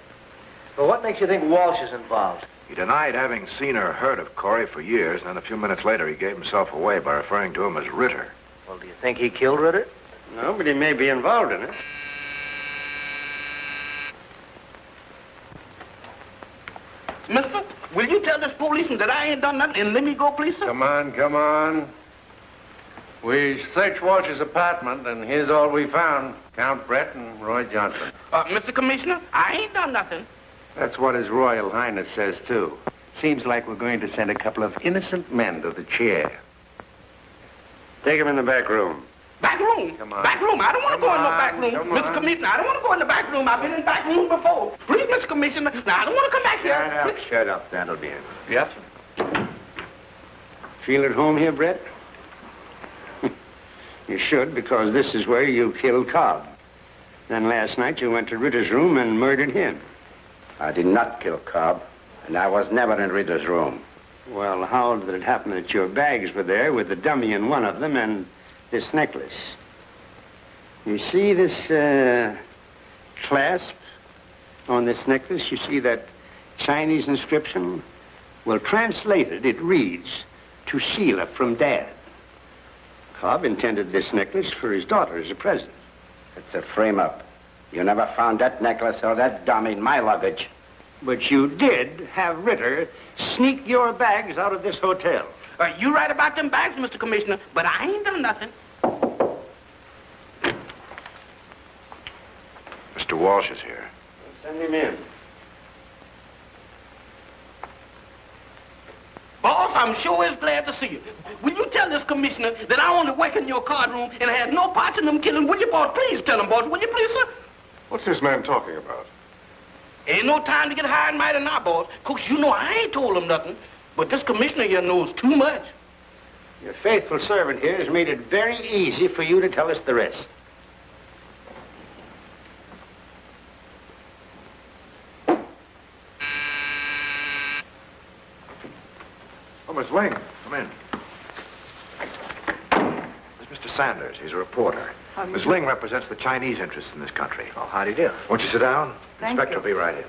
But what makes you think Walsh is involved? He denied having seen or heard of Corey for years, and then a few minutes later he gave himself away by referring to him as Ritter. Well, do you think he killed Ritter? No, but he may be involved in it. Mister, will you tell this policeman that I ain't done nothing and let me go, please, sir? Come on, come on. We searched Walsh's apartment, and here's all we found. Count Brett and Roy Johnson. Mr. Commissioner, I ain't done nothing. That's what His Royal Highness says, too. Seems like we're going to send a couple of innocent men to the chair. Take him in the back room. Back room? Come on. Back room? I don't want to go in no back room. come Mr. on. Commissioner, I don't want to go in the back room. I've been in the back room before. Please, Mr. Commissioner. Now, I don't want to come back here. Shut up. That'll be it. Yes, sir. Feel at home here, Brett? You should, because this is where you killed Cobb. Then last night you went to Ritter's room and murdered him. I did not kill Cobb, and I was never in Ritter's room. Well, how did it happen that your bags were there with the dummy in one of them and this necklace? You see this clasp on this necklace? You see that Chinese inscription? Well, translated, it reads, "To Sheila from Dad." Cobb intended this necklace for his daughter as a present. It's a frame-up. You never found that necklace or that dummy in my luggage. But you did have Ritter sneak your bags out of this hotel. You right about them bags, Mr. Commissioner, but I ain't done nothing. Mr. Walsh is here. Send him in. Boss, I'm sure is glad to see you. Will you tell this commissioner that I only work in your card room and has no parts in them killing? Will you, boss? Please tell him, boss. Will you please, sir? What's this man talking about? Ain't no time to get high and mighty now, boss. Course, you know I ain't told him nothing. But this commissioner here knows too much. Your faithful servant here has made it very easy for you to tell us the rest. Oh, Miss Ling, come in. This is Mr. Sanders. He's a reporter. Miss Ling represents the Chinese interests in this country. Oh, how do you do? Won't you sit down? Thank Inspector you. will be right in.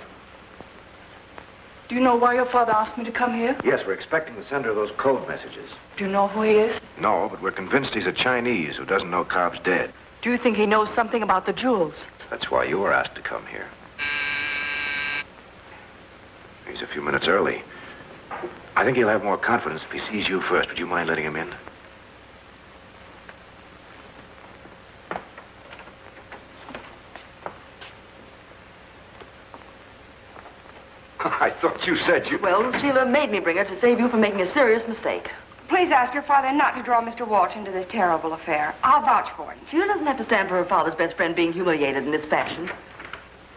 Do you know why your father asked me to come here? Yes, we're expecting the sender of those code messages. Do you know who he is? No, but we're convinced he's a Chinese who doesn't know Cobb's dead. Do you think he knows something about the jewels? That's why you were asked to come here. He's a few minutes early. I think he'll have more confidence if he sees you first. Would you mind letting him in? I thought you said you... Well, Sheila made me bring her to save you from making a serious mistake. Please, please ask your father not to draw Mr. Walsh into this terrible affair? I'll vouch for him. Sheila doesn't have to stand for her father's best friend being humiliated in this fashion.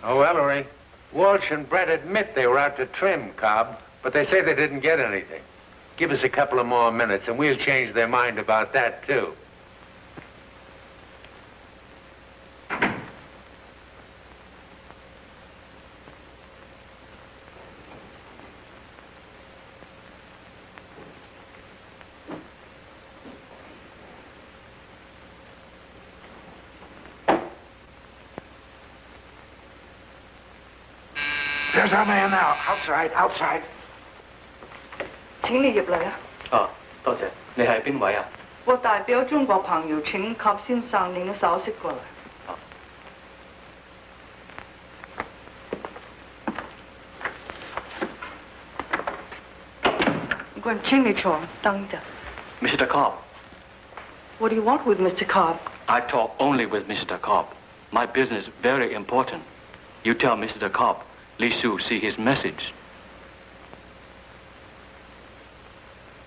Oh, Ellery, Walsh and Brett admit they were out to trim, Cobb, but they say they didn't get anything. Give us a couple of more minutes, and we'll change their mind about that, too. There's our man now. Outside, outside. 請你入嚟啊！哦，多謝。你係邊位啊？我代表中國朋友請及先生您的首飾過來。唔該，請你坐，等一陣。Mr. Cobb. What do you want with Mr. Cobb? I talk only with Mr. Cobb. My business very important. You tell Mr. Cobb, Li Su see his message.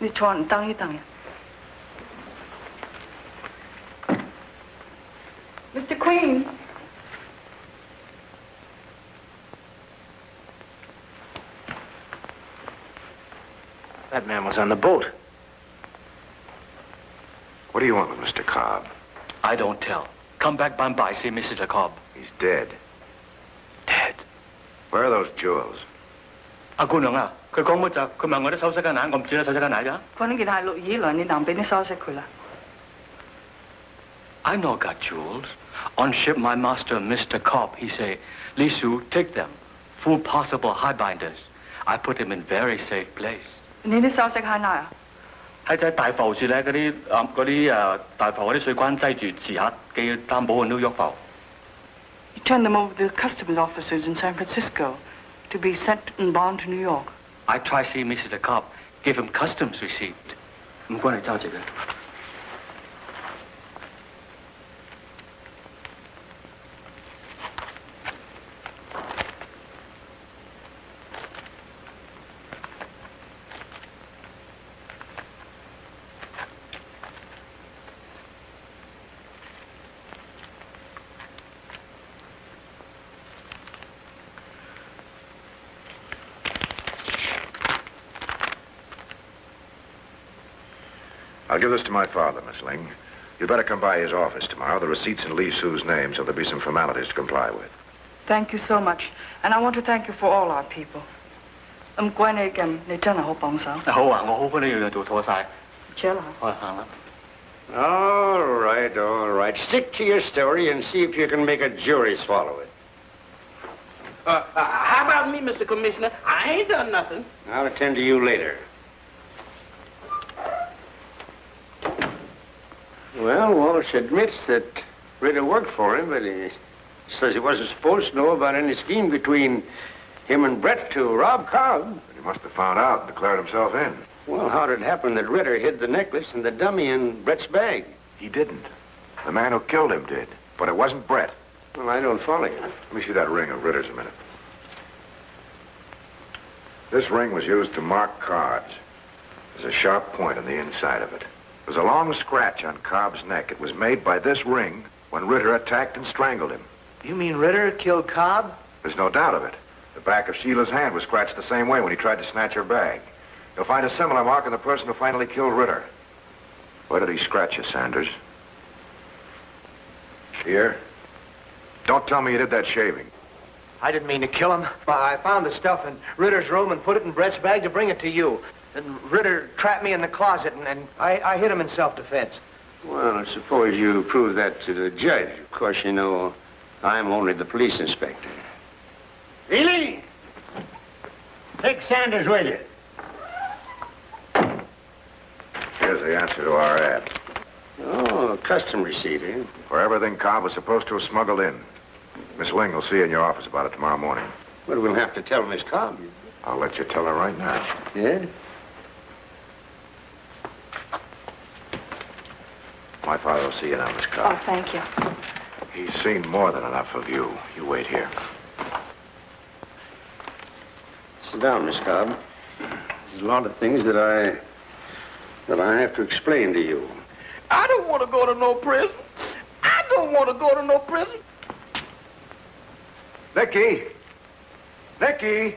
你坐，你等一等呀。Mr. Queen. That man was on the boat. What do you want with Mr. Cobb? I don't tell. Come back by see Mr. Cobb. He's dead. Dead? Where are those jewels? 阿姑娘啊，佢講乜就？佢問我啲首飾喺哪，我唔知啦，首飾喺哪㗎？嗰呢件係陸以來你能俾啲首飾佢啦。I know got jewels. On ship, my master, Mr. Cobb, he say, Li Su, take them. Full possible high binders. I put them in very safe place. 你啲首飾喺哪啊？喺喺大埠處咧，嗰啲大埠嗰啲水關擠住，遲下寄擔保去 New York 埠。You turn them over to the customs officers in San Francisco to be sent and bound to New York. I try see Mr. Cobb, give him customs receipt. 唔該你揸住佢。I'll give this to my father, Miss Ling. You'd better come by his office tomorrow. The receipt's in Li Su's name, so there'll be some formalities to comply with. Thank you so much. And I want to thank you for all our people. 唔該你咁，你真係好幫手。好啊，我好幫你樣樣做妥晒。謝啦。我行啦。All right, all right. Stick to your story and see if you can make a jury swallow it. How about me, Mr. Commissioner? I ain't done nothing. I'll attend to you later. Well, Walsh admits that Ritter worked for him, but he says he wasn't supposed to know about any scheme between him and Brett to rob Cobb. But he must have found out and declared himself in. Well, how did it happen that Ritter hid the necklace and the dummy in Brett's bag? He didn't. The man who killed him did. But it wasn't Brett. Well, I don't follow you. Let me see that ring of Ritter's a minute. This ring was used to mark cards. There's a sharp point on the inside of it. There's a long scratch on Cobb's neck. It was made by this ring when Ritter attacked and strangled him. You mean Ritter killed Cobb? There's no doubt of it. The back of Sheila's hand was scratched the same way when he tried to snatch her bag. You'll find a similar mark on the person who finally killed Ritter. Where did he scratch you, Sanders? Here? Don't tell me you did that shaving. I didn't mean to kill him. I found the stuff in Ritter's room and put it in Brett's bag to bring it to you. And Ritter trapped me in the closet, and I hit him in self-defense. Well, I suppose you prove that to the judge. Of course, you know, I'm only the police inspector. Ely! Take Sanders with you. Here's the answer to our ad. Oh, a custom receipt, eh? For everything Cobb was supposed to have smuggled in. Miss Ling will see you in your office about it tomorrow morning. But we'll have to tell Miss Cobb. I'll let you tell her right now. Yeah? My father will see you now, Miss Cobb. Oh, thank you. He's seen more than enough of you. You wait here. Sit down, Miss Cobb. There's a lot of things that I Well, I have to explain to you. I don't want to go to no prison. I don't want to go to no prison. Nicky! Nicky!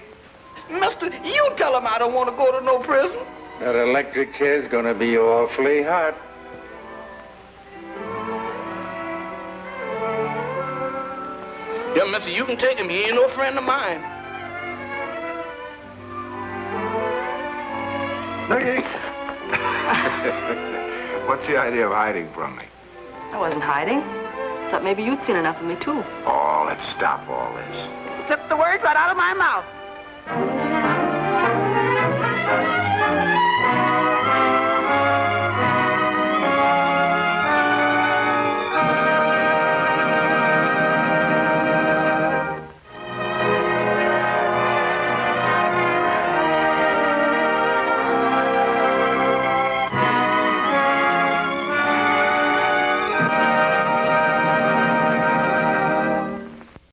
Mister, you tell him I don't want to go to no prison. That electric chair's gonna be awfully hot. Yeah, mister, you can take him. He ain't no friend of mine. Nicky! What's the idea of hiding from me? I wasn't hiding. Thought maybe you'd seen enough of me, too. Oh, let's stop all this. Slip the words right out of my mouth.